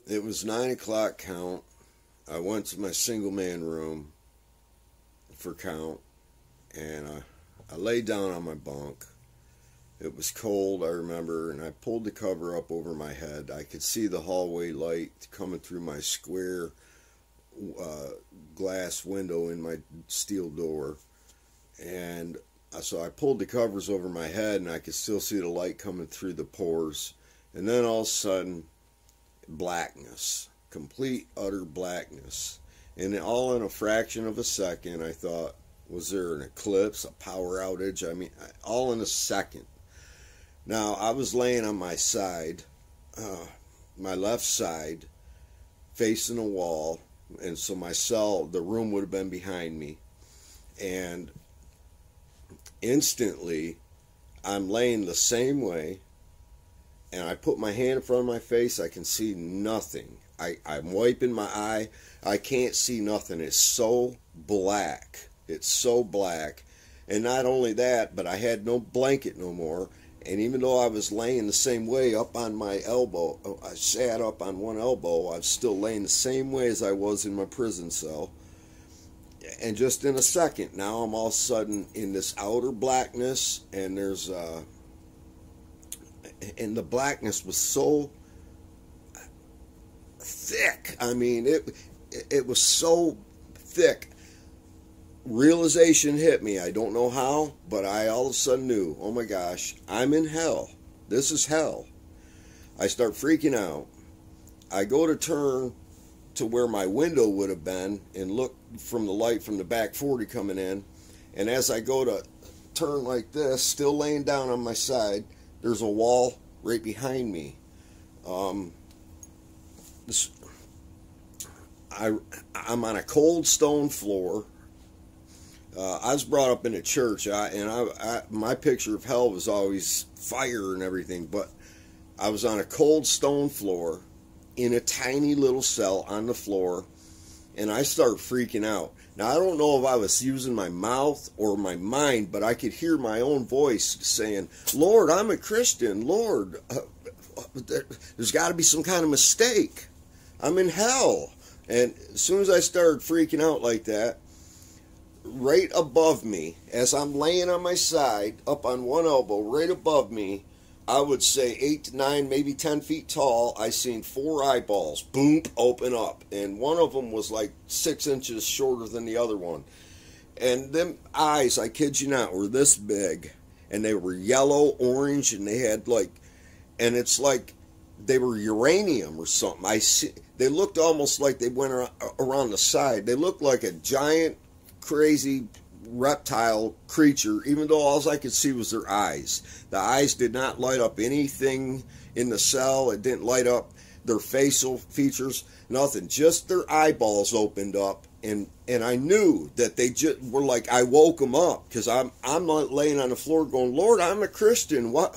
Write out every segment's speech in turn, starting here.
It was 9 o'clock count. I went to my single man room for count, and I laid down on my bunk. It was cold, I remember, and I pulled the cover up over my head. I could see the hallway light coming through my square glass window in my steel door. And so I pulled the covers over my head, and I could still see the light coming through the pores. And then all of a sudden, blackness. Complete, utter blackness. And all in a fraction of a second, I thought, was there an eclipse, a power outage? I mean, all in a second. Now, I was laying on my side, my left side, facing a wall. And so my cell, the room would have been behind me. And instantly, I'm laying the same way. And I put my hand in front of my face. I can see nothing. I'm wiping my eye. I can't see nothing. It's so black. It's so black. And not only that, but I had no blanket no more. And even though I was laying the same way up on my elbow, I sat up on one elbow, I was still laying the same way as I was in my prison cell. And just in a second, now I'm all of a sudden in this outer blackness, and there's and the blackness was so thick. I mean, it was so thick. Realization hit me. I don't know how, but I all of a sudden knew, oh my gosh, I'm in hell. This is hell. I start freaking out. I go to turn to where my window would have been and look from the light from the back 40 coming in. And as I go to turn like this, still laying down on my side, there's a wall right behind me. I'm on a cold stone floor. I was brought up in a church, and my picture of hell was always fire and everything, but I was on a cold stone floor in a tiny little cell on the floor, and I started freaking out. Now, I don't know if I was using my mouth or my mind, but I could hear my own voice saying, Lord, I'm a Christian. Lord, there's got to be some kind of mistake. I'm in hell. And as soon as I started freaking out like that, right above me, as I'm laying on my side, up on one elbow, right above me, I would say 8 to 9, maybe 10 feet tall, I seen 4 eyeballs, boom, open up. And one of them was like 6 inches shorter than the other one. And them eyes, I kid you not, were this big. And they were yellow, orange, and they had like, and it's like they were uranium or something. They looked almost like they went around the side. They looked like a giant, crazy reptile creature, even though all I could see was their eyes. The eyes did not light up anything in the cell. It didn't light up their facial features, nothing. Just their eyeballs opened up, and I knew that they just were like, I woke them up, because I'm laying on the floor going, Lord, I'm a Christian. What?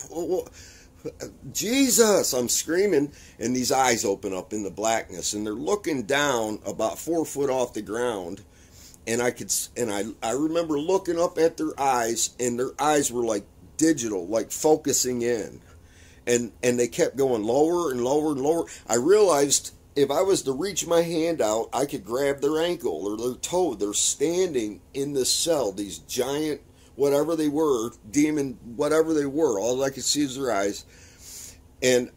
Jesus, I'm screaming, and these eyes open up in the blackness, and they're looking down about 4 foot off the ground. And I remember looking up at their eyes, and their eyes were like digital, like focusing in. And they kept going lower and lower and lower. I realized if I was to reach my hand out, I could grab their ankle or their toe. They're standing in this cell, these giant, whatever they were, demon, whatever they were. All I could see is their eyes. And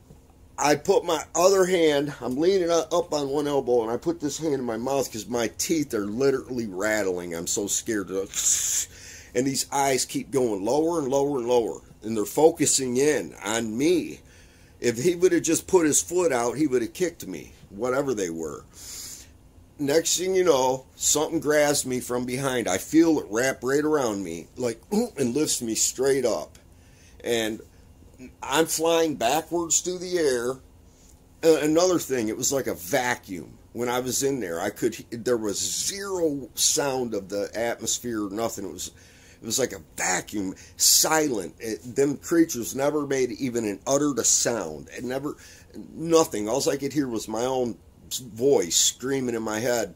I put my other hand, I'm leaning up on one elbow, and I put this hand in my mouth because my teeth are literally rattling. I'm so scared. And these eyes keep going lower and lower and lower, and they're focusing in on me. If he would have just put his foot out, he would have kicked me, whatever they were. Next thing you know, something grabs me from behind. I feel it wrap right around me, like, and lifts me straight up. And I'm flying backwards through the air. Another thing, it was like a vacuum. When I was in there, there was zero sound of the atmosphere, nothing. It was like a vacuum, silent. Them creatures never made even uttered a sound. Nothing. All I could hear was my own voice screaming in my head,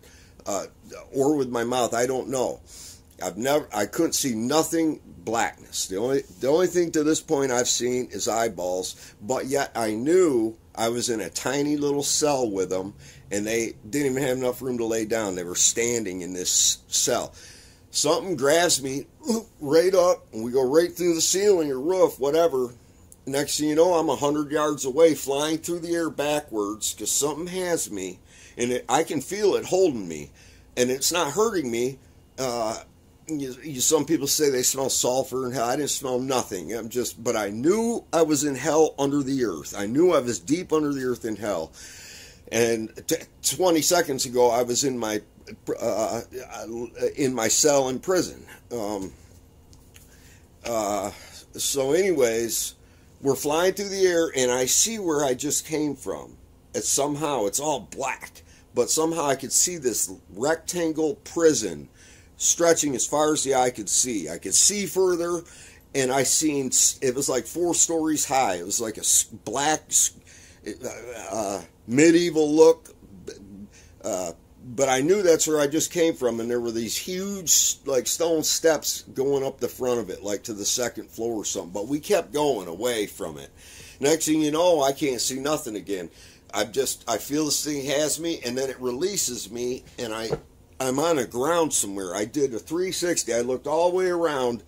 or with my mouth. I don't know. I couldn't see nothing. Blackness. The only thing to this point I've seen is eyeballs, but yet I knew I was in a tiny little cell with them, and they didn't even have enough room to lay down. They were standing in this cell. Something grabs me right up, and we go right through the ceiling or roof, whatever. Next thing you know, I'm 100 yards away, flying through the air backwards, because something has me, and I can feel it holding me, and it's not hurting me. Some people say they smell sulfur in hell. I didn't smell nothing. But I knew I was in hell under the earth. I knew I was deep under the earth in hell. And 20 seconds ago, I was in my cell in prison. So anyways, we're flying through the air, and I see where I just came from. It's all black, but somehow I could see this rectangle prison stretching as far as the eye could see. I could see further, and it was like 4 stories high. It was like a black, medieval look, but I knew that's where I just came from, and there were these huge, like, stone steps going up the front of it, like to the 2nd floor or something, but we kept going away from it. Next thing you know, I can't see nothing again. I feel this thing has me, and then it releases me, and I'm on the ground somewhere. I did a 360. I looked all the way around,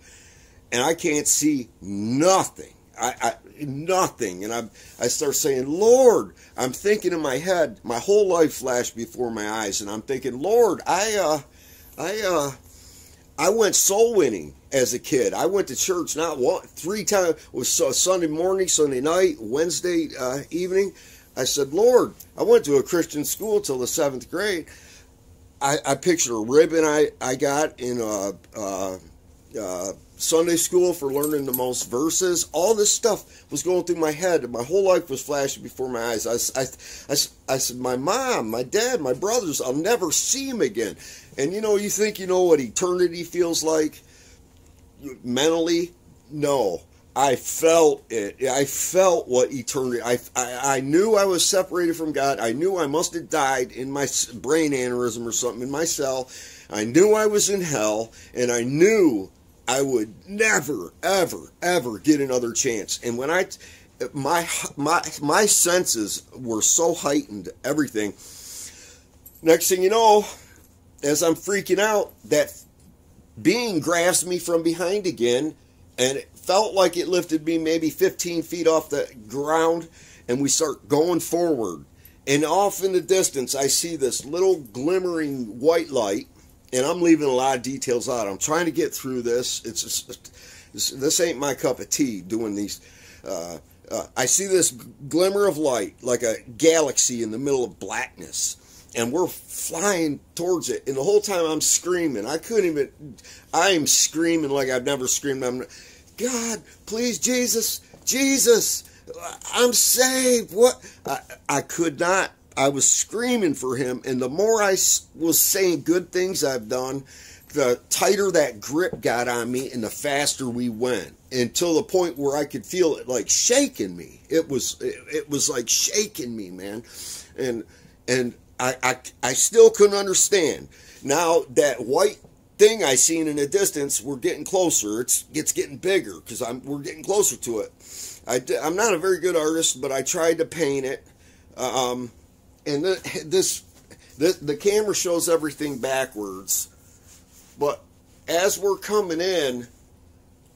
and I can't see nothing. Nothing. And I start saying, Lord, I'm thinking in my head, my whole life flashed before my eyes, and I'm thinking, Lord, I went soul winning as a kid. I went to church not 3 times. It was Sunday morning, Sunday night, Wednesday evening. I said, Lord, I went to a Christian school till the 7th grade. I pictured a ribbon I got in Sunday school for learning the most verses. All this stuff was going through my head, and my whole life was flashing before my eyes. I said, my mom, my dad, my brothers, I'll never see them again. And you think you know what eternity feels like mentally? No. I felt it. I felt what eternity. I knew I was separated from God. I knew I must have died in my brain aneurysm or something in my cell. I knew I was in hell, and I knew I would never, ever, ever get another chance. And when my senses were so heightened, everything. Next thing you know, as I'm freaking out, that being grabs me from behind again, and it felt like it lifted me maybe 15 feet off the ground, and we start going forward. And off in the distance, I see this little glimmering white light, and I'm leaving a lot of details out. I'm trying to get through this. This ain't my cup of tea, doing these. I see this glimmer of light, like a galaxy in the middle of blackness. And we're flying towards it. And the whole time I'm screaming. I'm screaming like I've never screamed. God, please, Jesus, I'm saved. What? I could not. I was screaming for him. And the more I was saying good things I've done, the tighter that grip got on me and the faster we went. Until the point where I could feel it like shaking me. It was like shaking me, man. And I still couldn't understand. Now, that white thing I seen in the distance, we're getting closer. It's getting bigger because we're getting closer to it. I'm not a very good artist, but I tried to paint it. And the camera shows everything backwards. But as we're coming in,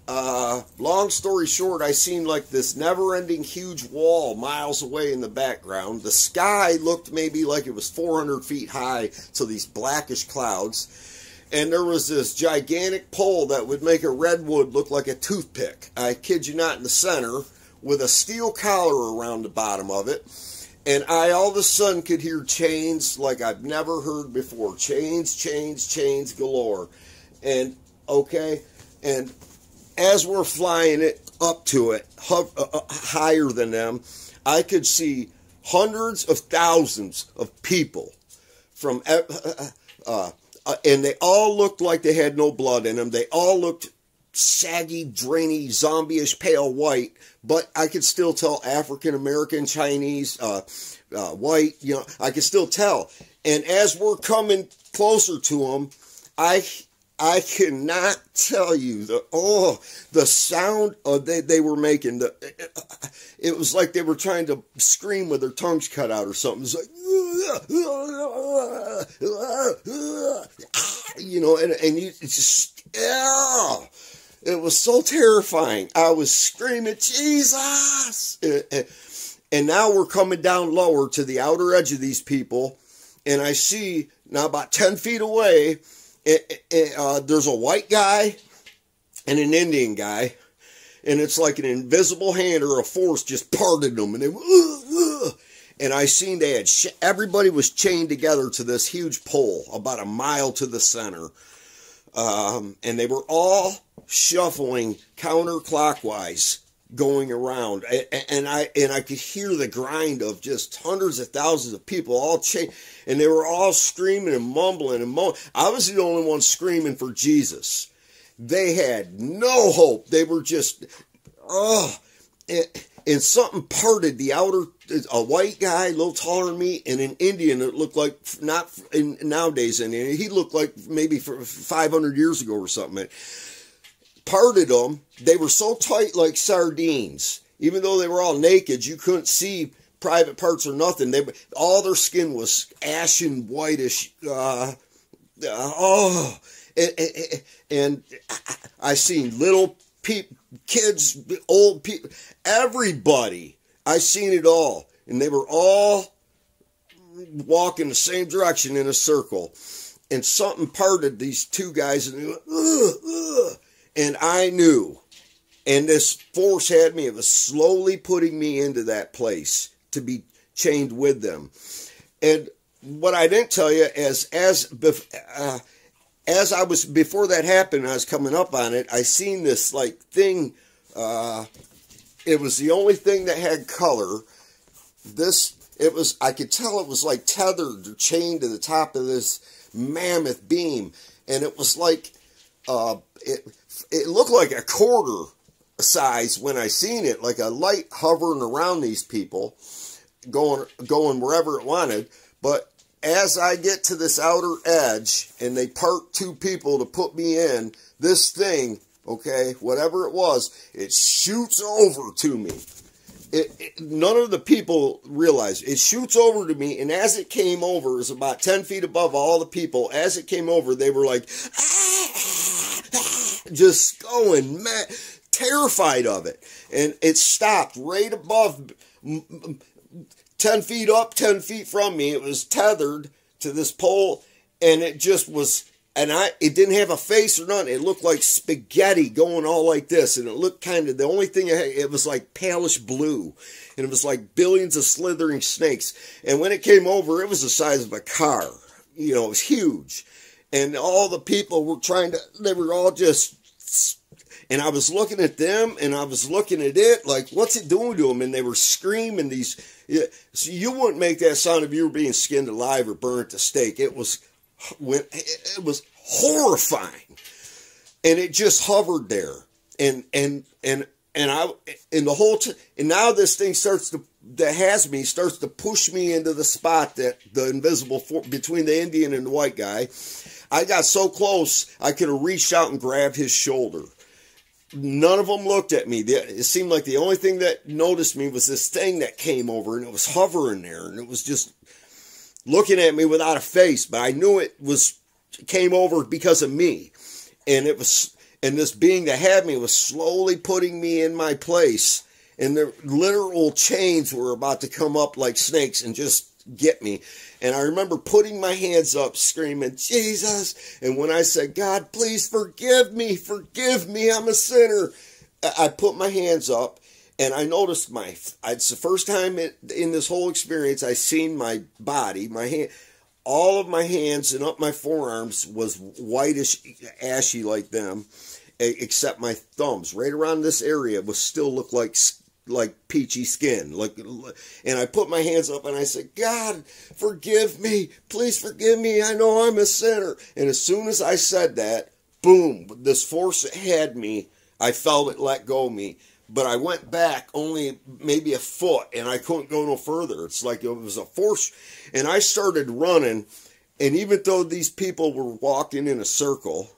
long story short, I seen like this never-ending huge wall miles away in the background. The sky looked maybe like it was 400 feet high to these blackish clouds. And there was this gigantic pole that would make a redwood look like a toothpick. I kid you not, in the center, with a steel collar around the bottom of it. And I all of a sudden could hear chains like I've never heard before. Chains, chains, chains galore. And, okay, and as we're flying it up to it, higher than them, I could see hundreds of thousands of people from, and they all looked like they had no blood in them. They all looked saggy, drainy, zombie-ish pale white, but I could still tell African-American, Chinese, white, I could still tell. And as we're coming closer to them, I cannot tell you the sound they were making. It was like they were trying to scream with their tongues cut out or something. It's like, you know, and you just, yeah. It was so terrifying. I was screaming, Jesus! And now we're coming down lower to the outer edge of these people, and I see now about 10 feet away, there's a white guy and an Indian guy, and it's like an invisible hand or a force just parted them, and they and I seen they had everybody was chained together to this huge pole about a mile to the center, and they were all shuffling counterclockwise going around, and I could hear the grind of just hundreds of thousands of people all chained, and they were all screaming and mumbling and moaning. I was the only one screaming for Jesus. They had no hope. They were just, and something parted the outer, a white guy, a little taller than me, and an Indian that looked like, not in nowadays Indian, he looked like maybe 500 years ago or something. Parted them. They were so tight like sardines. Even though they were all naked, you couldn't see private parts or nothing. All their skin was ashen whitish. And I seen little kids, old people, everybody. I seen it all, and they were all walking the same direction in a circle. And something parted these two guys, and they went, and I knew, and this force had me. It was slowly putting me into that place to be chained with them. And what I didn't tell you is, as I was, before that happened, I was coming up on it, I seen this like thing. It was the only thing that had color. I could tell it was like tethered or chained to the top of this mammoth beam, and it was like, it looked like a quarter size when I seen it, like a light hovering around these people, going wherever it wanted. But as I get to this outer edge, and they part two people to put me in, this thing, okay, whatever it was, it shoots over to me. None of the people realized. It shoots over to me, and as it came over, it was about 10 feet above all the people. As it came over, they were like, just going mad, terrified of it. And it stopped right above, 10 feet up, 10 feet from me. It was tethered to this pole, and it just was, and it didn't have a face or nothing. It looked like spaghetti going all like this, and it looked kind of, the only thing it was like palish blue, and it was like billions of slithering snakes. And when it came over, it was the size of a car. You know, it was huge. And all the people were they were all just, and I was looking at them, and I was looking at it, like, what's it doing to them? And they were screaming these, so you wouldn't make that sound if you were being skinned alive or burned at the stake. It was horrifying. And it just hovered there. And now this thing starts to push me into the spot that the invisible between the Indian and the white guy. I got so close, I could have reached out and grabbed his shoulder. None of them looked at me. It seemed like the only thing that noticed me was this thing that came over, and it was hovering there, and it was just looking at me without a face, but I knew it came over because of me. And this being that had me was slowly putting me in my place, and the literal chains were about to come up like snakes and just get me. And I remember putting my hands up, screaming, Jesus. And when I said, God, please forgive me, I'm a sinner, I put my hands up, and I noticed it's the first time in this whole experience I seen my body, my hand, all of my hands and up my forearms was whitish, ashy like them, except my thumbs. Right around this area was still looked like peachy skin. And I put my hands up and I said, God, forgive me. Please forgive me. I know I'm a sinner. And as soon as I said that, boom, this force that had me, I felt it let go of me. But I went back only maybe a foot, and I couldn't go no further. It's like it was a force. And I started running, and even though these people were walking in a circle,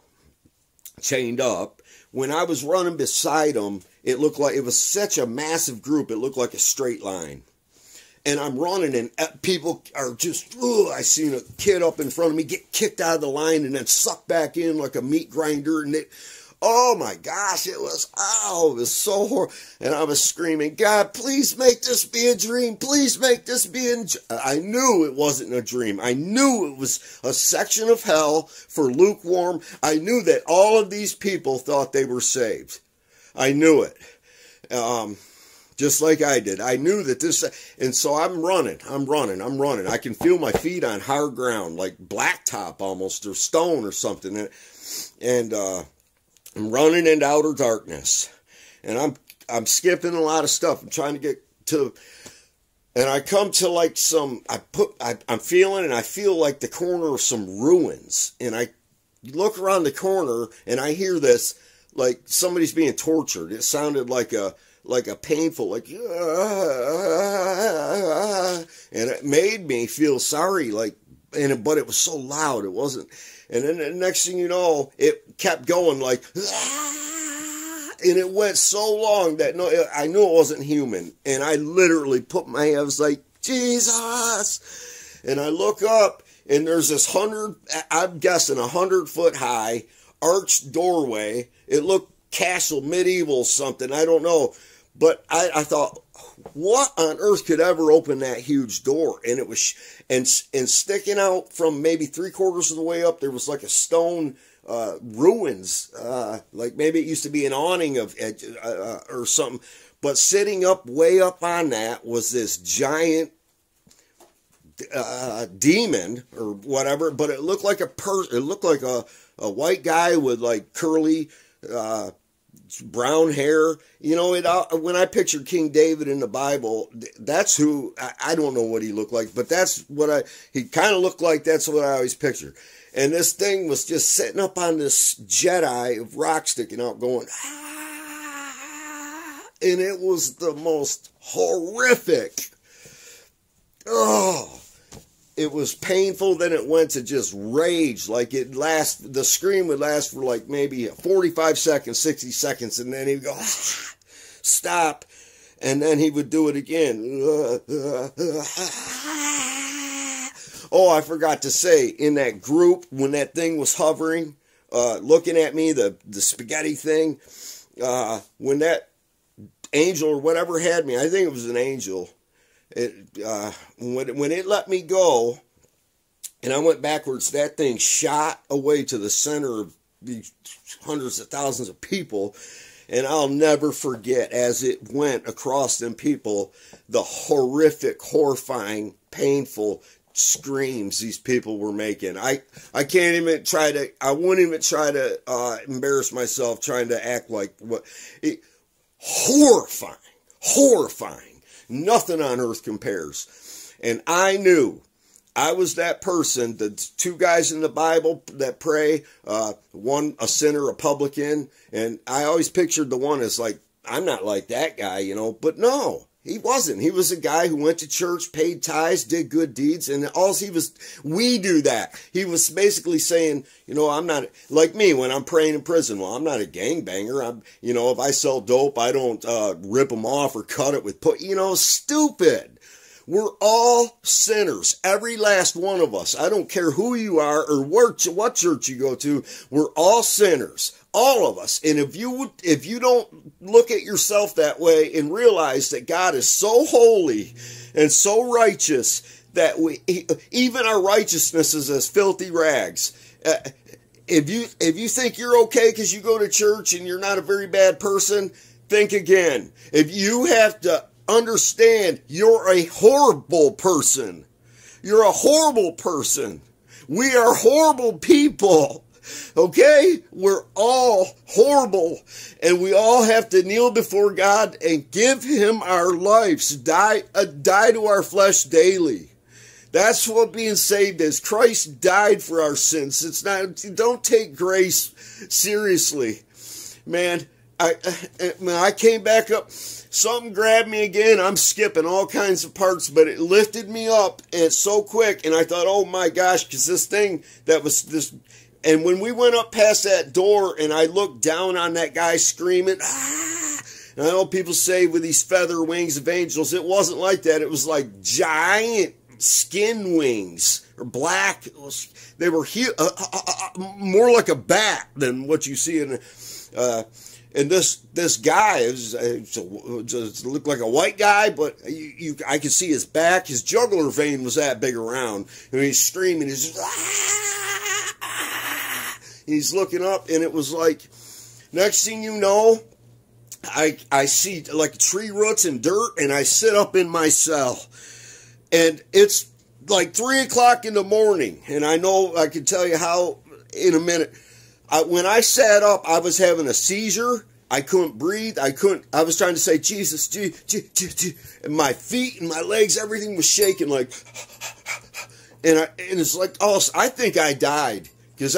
chained up. When I was running beside them, it looked like it was such a massive group. It looked like a straight line. And I'm running, and people are just, I seen a kid up in front of me get kicked out of the line and then sucked back in like a meat grinder. And oh my gosh, it was so horrible. And I was screaming, God, please make this be a dream. Please make this be a dream. I knew it wasn't a dream. I knew it was a section of hell for lukewarm. I knew that all of these people thought they were saved. I knew it. Just like I did. I knew that this, and so I'm running. I can feel my feet on hard ground, like blacktop almost, or stone or something. And I'm running into outer darkness. And I'm skipping a lot of stuff. I'm trying to get to, and I come to like I'm feeling, and I feel like the corner of some ruins. And I look around the corner, and I hear this, like somebody's being tortured. It sounded like a painful, like, and it made me feel sorry, but it was so loud, it wasn't, and then the next thing you know, it kept going like, and it went so long that I knew it wasn't human, and I literally put my head, I was like, Jesus, and I look up, and there's this I'm guessing 100-foot high, arched doorway. It looked castle, medieval something, I don't know. But I thought, what on earth could ever open that huge door? And it was, and sticking out from maybe 3/4 of the way up, there was like a stone ruins, like maybe it used to be an awning of or something. But sitting up, way up on that, was this giant demon or whatever. But it looked like it looked like a white guy with like curly brown hair. You know, when I pictured King David in the Bible, that's who, I don't know what he looked like, but that's what he kind of looked like. That's what I always pictured. And this thing was just sitting up on this Jedi of rock sticking out going, and it was the most horrific. Oh, it was painful. Then it went to just rage. Like the scream would last for like maybe 45 seconds, 60 seconds. And then he'd go, stop. And then he would do it again. Oh, I forgot to say, in that group, when that thing was hovering, looking at me, the spaghetti thing, when that angel or whatever had me, I think it was an angel, when it let me go and I went backwards, that thing shot away to the center of these hundreds of thousands of people. And I'll never forget, as it went across them people, the horrific, horrifying, painful screams these people were making. I can't even try to, I wouldn't even try to embarrass myself trying to act like horrifying. Nothing on earth compares. And I knew I was that person, the two guys in the Bible that pray, one a sinner, a publican, and I always pictured the one as like, I'm not like that guy, you know, but no, he wasn't. He was a guy who went to church, paid tithes, did good deeds, and we do that. He was basically saying, you know, I'm not, like me when I'm praying in prison, well, I'm not a gangbanger. You know, if I sell dope, I don't rip them off or cut it with, stupid. We're all sinners, every last one of us. I don't care who you are or what church you go to. We're all sinners, all of us. And if you don't look at yourself that way and realize that God is so holy and so righteous that even our righteousness is as filthy rags. If you think you're okay because you go to church and you're not a very bad person, think again. If you have to understand, you're a horrible person. You're a horrible person. We are horrible people. Okay? We're all horrible. And we all have to kneel before God and give Him our lives. Die to our flesh daily. That's what being saved is. Christ died for our sins. It's not, don't take grace seriously. Man, I came back up. Something grabbed me again. I'm skipping all kinds of parts, but it lifted me up and it's so quick. And I thought, oh my gosh, because this thing that was this, And when we went up past that door and I looked down on that guy screaming, ah, and I know people say with these feather wings of angels, it wasn't like that. It was like giant skin wings, or black. They were more like a bat than what you see in. And this guy looked like a white guy, but I could see his back. His jugular vein was that big around, and he's screaming. He's just, he's looking up, and it was like, next thing you know, I see like tree roots and dirt, and I sit up in my cell. And it's like 3 o'clock in the morning, and I know I can tell you how in a minute. When I sat up, I was having a seizure. I couldn't breathe. I was trying to say, Jesus, and my feet and my legs, everything was shaking like, and it's like, oh, I think I died because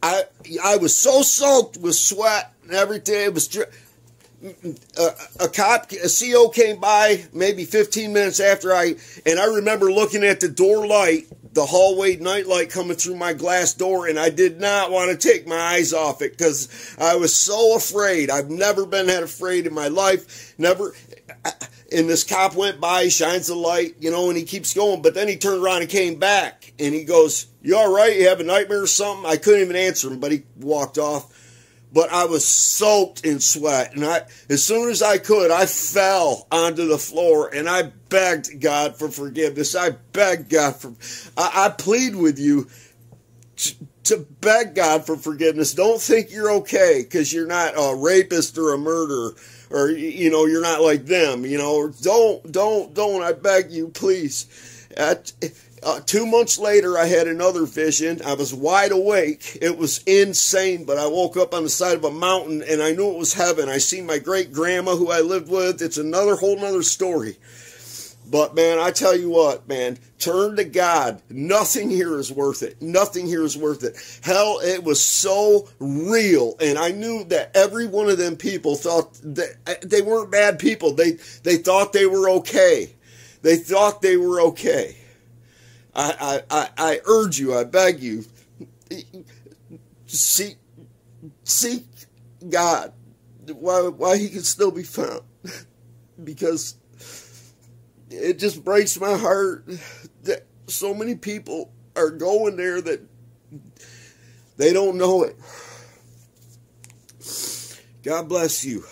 I was so soaked with sweat and everything. It was a CO came by maybe 15 minutes after and I remember looking at the door light, the hallway night light coming through my glass door, and I did not want to take my eyes off it because I was so afraid. I've never been that afraid in my life. Never. And this cop went by, he shines the light, you know, and he keeps going, but then he turned around and came back, and he goes, "You all right? You have a nightmare or something?" I couldn't even answer him, but he walked off. But I was soaked in sweat, and as soon as I could, I fell onto the floor, and I begged God for forgiveness. I begged God I plead with you to beg God for forgiveness. Don't think you're okay because you're not a rapist or a murderer, or, you know, you're not like them, you know. Don't, I beg you, please. 2 months later, I had another vision. I was wide awake. It was insane, but I woke up on the side of a mountain, and I knew it was heaven. I seen my great-grandma who I lived with. It's whole nother story. But, man, I tell you what, man, turn to God. Nothing here is worth it. Nothing here is worth it. Hell, it was so real, and I knew that every one of them people thought that they weren't bad people. They thought they were okay. They thought they were okay. I urge you, I beg you, seek God while he can still be found, because it just breaks my heart that so many people are going there that they don't know it. God bless you.